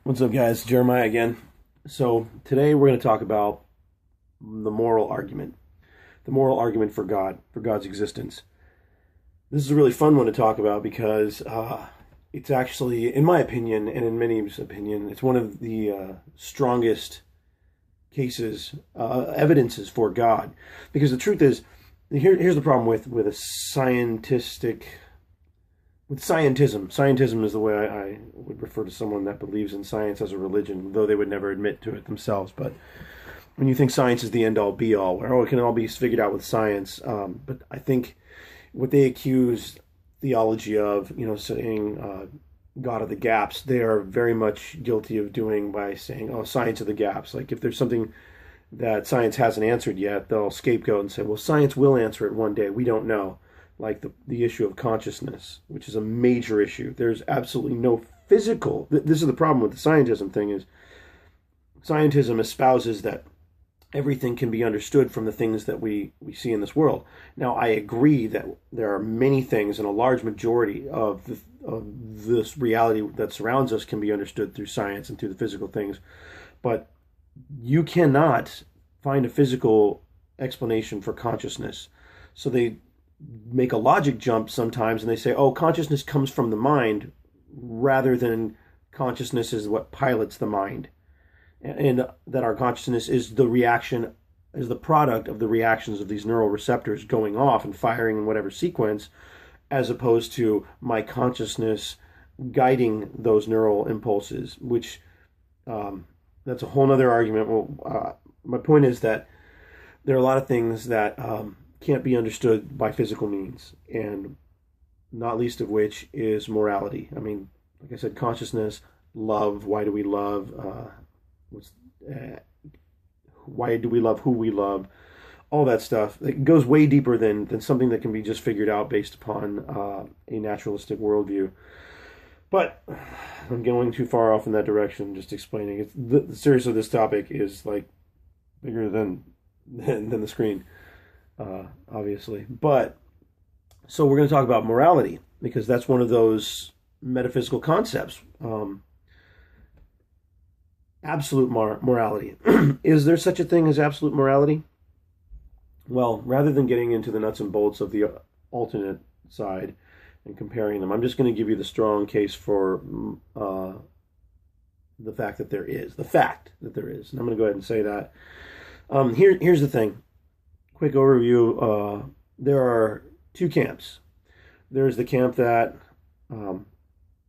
What's up, guys? Jeremiah again. So, today we're going to talk about the moral argument for God, for God's existence. This is a really fun one to talk about because it's actually, in my opinion, and in many's opinion, it's one of the strongest cases, evidences for God. Because the truth is, here's the problem with a scientistic with scientism. Scientism is the way I would refer to someone that believes in science as a religion, though they would never admit to it themselves. But when you think science is the end-all, be-all, where, it can all be figured out with science. But I think what they accuse theology of, saying God of the gaps, they are very much guilty of doing by saying, science of the gaps. Like if there's something that science hasn't answered yet, they'll scapegoat and say, well, science will answer it one day. We don't know. Like the issue of consciousness, which is a major issue. There's absolutely no physical. This is the problem with the scientism thing is scientism espouses that everything can be understood from the things that we see in this world. Now, I agree that there are many things, and a large majority of this reality that surrounds us can be understood through science and through the physical things. But you cannot find a physical explanation for consciousness. So they make a logic jump sometimes and they say, consciousness comes from the mind rather than consciousness is what pilots the mind. And that our consciousness is the product of the reactions of these neural receptors going off and firing in whatever sequence, as opposed to my consciousness guiding those neural impulses, which that's a whole nother argument. My point is that there are a lot of things that can't be understood by physical means, and not least of which is morality. I mean, like I said, consciousness, love, why do we love, why do we love who we love, all that stuff. It goes way deeper than something that can be just figured out based upon a naturalistic worldview. But I'm going too far off in that direction, just explaining it. The series of this topic is like bigger than the screen. Obviously. But so we're going to talk about morality because that's one of those metaphysical concepts. Absolute morality. Is there such a thing as absolute morality? Well, rather than getting into the nuts and bolts of the alternate side and comparing them, I'm just going to give you the strong case for the fact that there is. The fact that there is. And I'm going to go ahead and say that. Here's the thing. Quick overview. There are two camps. There's the camp that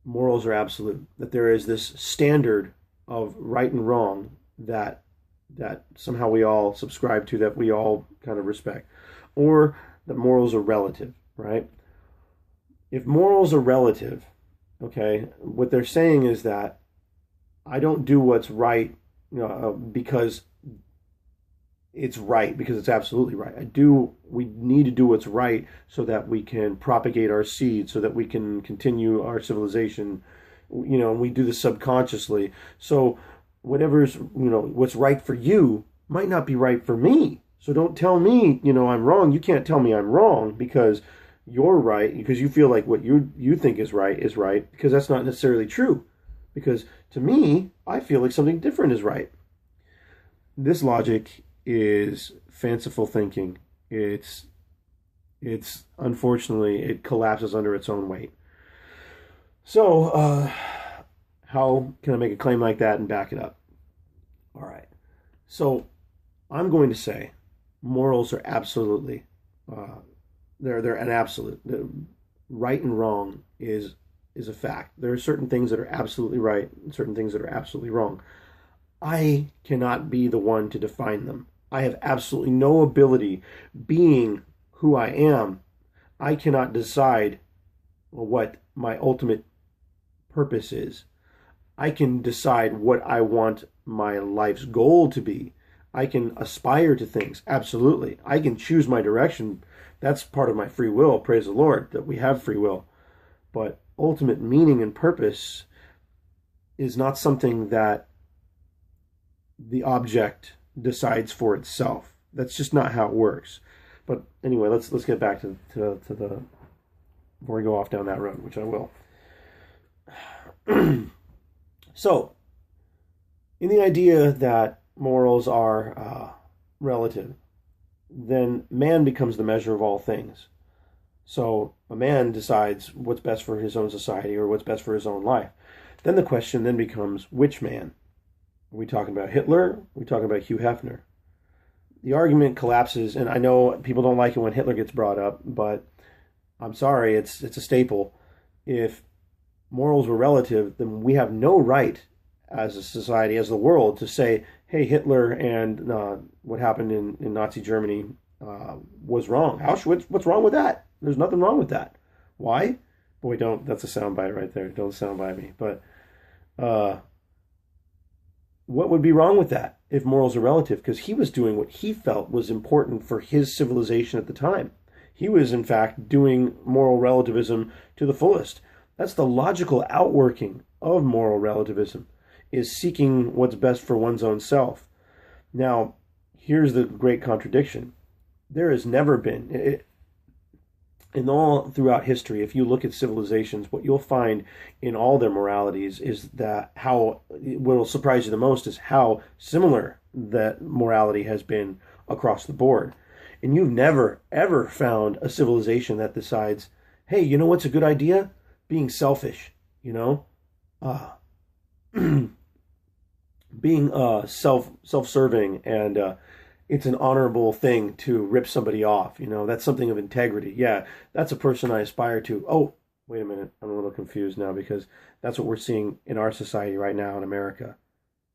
morals are absolute, that there is this standard of right and wrong that somehow we all subscribe to, that we all kind of respect, or that morals are relative, right? If morals are relative, okay, what they're saying is that I don't do what's right, because it's right, because it's absolutely right. We need to do what's right so that we can propagate our seed, so that we can continue our civilization, and we do this subconsciously. So whatever's, what's right for you might not be right for me. So don't tell me, I'm wrong. You can't tell me I'm wrong because you're right, because you feel like what you think is right, because that's not necessarily true. Because to me, I feel like something different is right. This logic is fanciful thinking. It's unfortunately, it collapses under its own weight. So how can I make a claim like that and back it up? All right. So I'm going to say morals are absolutely they're an absolute. Right and wrong is a fact. There are certain things that are absolutely right and certain things that are absolutely wrong. I cannot be the one to define them. I have absolutely no ability, being who I am. I cannot decide what my ultimate purpose is. I can decide what I want my life's goal to be. I can aspire to things, absolutely. I can choose my direction. That's part of my free will, praise the Lord, that we have free will. But ultimate meaning and purpose is not something that the object decides for itself. That's just not how it works. But anyway, let's get back to the before we go off down that road, which I will. So In the idea that morals are relative, then man becomes the measure of all things. So a man decides what's best for his own society or what's best for his own life. Then the question then becomes, which man? Are we talking about Hitler? Are we talking about Hugh Hefner? The argument collapses, and I know people don't like it when Hitler gets brought up, but I'm sorry, it's a staple. If morals were relative, then we have no right as a society, as the world, to say, hey, Hitler and what happened in Nazi Germany was wrong. What's wrong with that? There's nothing wrong with that. Why? Boy, don't. That's a soundbite right there. Don't soundbite me. But what would be wrong with that if morals are relative? Because he was doing what he felt was important for his civilization at the time. He was, in fact, doing moral relativism to the fullest. That's the logical outworking of moral relativism, is seeking what's best for one's own self. Now, here's the great contradiction. There has never been, in all throughout history, if you look at civilizations, what you'll find in all their moralities is that what will surprise you the most is how similar that morality has been across the board. And you've never, ever found a civilization that decides, hey, you know what's a good idea? Being selfish, being self-serving, and it's an honorable thing to rip somebody off. That's something of integrity. Yeah, that's a person I aspire to. Oh, wait a minute. I'm a little confused now, because that's what we're seeing in our society right now in America.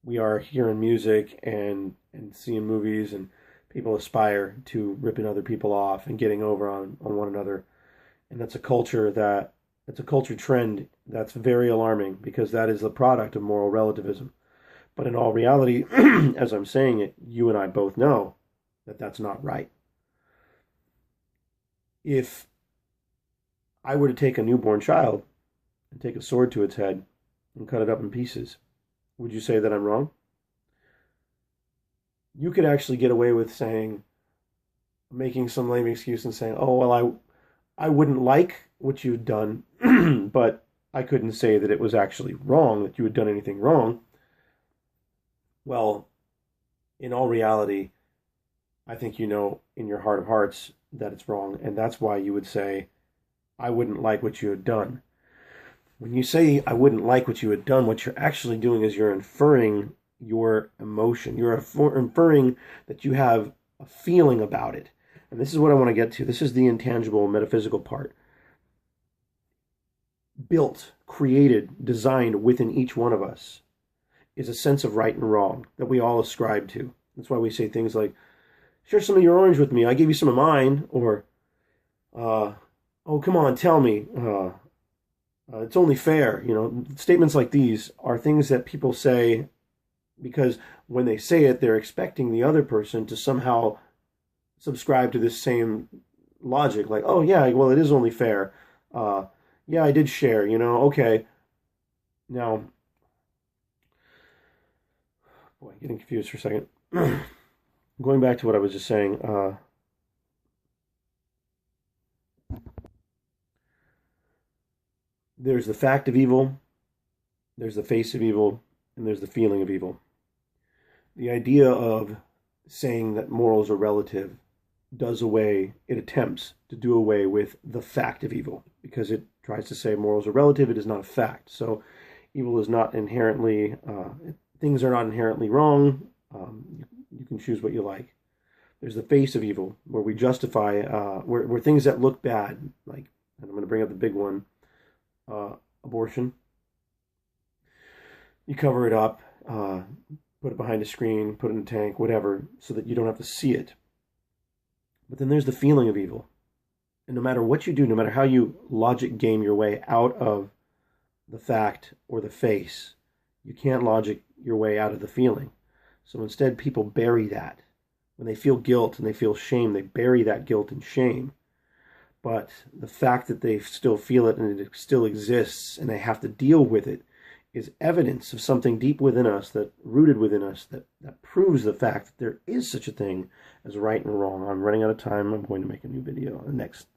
We are hearing music and seeing movies, and people aspire to ripping other people off and getting over on one another. And that's a culture trend that's very alarming, because that is the product of moral relativism. But in all reality, as I'm saying it, you and I both know that that's not right. If I were to take a newborn child and take a sword to its head and cut it up in pieces, would you say that I'm wrong? You could actually get away with making some lame excuse and saying, oh, well, I wouldn't like what you'd done, but I couldn't say that it was actually wrong, that you had done anything wrong. Well, in all reality, I think you know in your heart of hearts that it's wrong, and that's why you would say, I wouldn't like what you had done. When you say, I wouldn't like what you had done, what you're actually doing is you're inferring your emotion. You're inferring that you have a feeling about it. And this is what I want to get to. This is the intangible metaphysical part. Built, created, designed within each one of us is a sense of right and wrong that we all ascribe to. That's why we say things like, share some of your orange with me, I gave you some of mine, or, oh, come on, tell me, it's only fair. Statements like these are things that people say because when they say it, they're expecting the other person to somehow subscribe to this same logic, like, oh yeah, well, it is only fair. Yeah, I did share, okay. Now, boy, getting confused for a second. Going back to what I was just saying, there's the fact of evil, there's the face of evil, and there's the feeling of evil. The idea of saying that morals are relative it attempts to do away with the fact of evil, because it tries to say morals are relative, it is not a fact. So evil is not inherently, things are not inherently wrong. You can choose what you like. There's the face of evil, where we justify, where things that look bad, like, and I'm going to bring up the big one, abortion. You cover it up, put it behind a screen, put it in a tank, whatever, so that you don't have to see it. But then there's the feeling of evil. And no matter what you do, no matter how you logic game your way out of the fact or the face, you can't logic your way out of the feeling. So instead, people bury that. When they feel guilt and they feel shame, they bury that guilt and shame. But the fact that they still feel it and it still exists and they have to deal with it is evidence of something deep within us, rooted within us, that proves the fact that there is such a thing as right and wrong. I'm running out of time. I'm going to make a new video next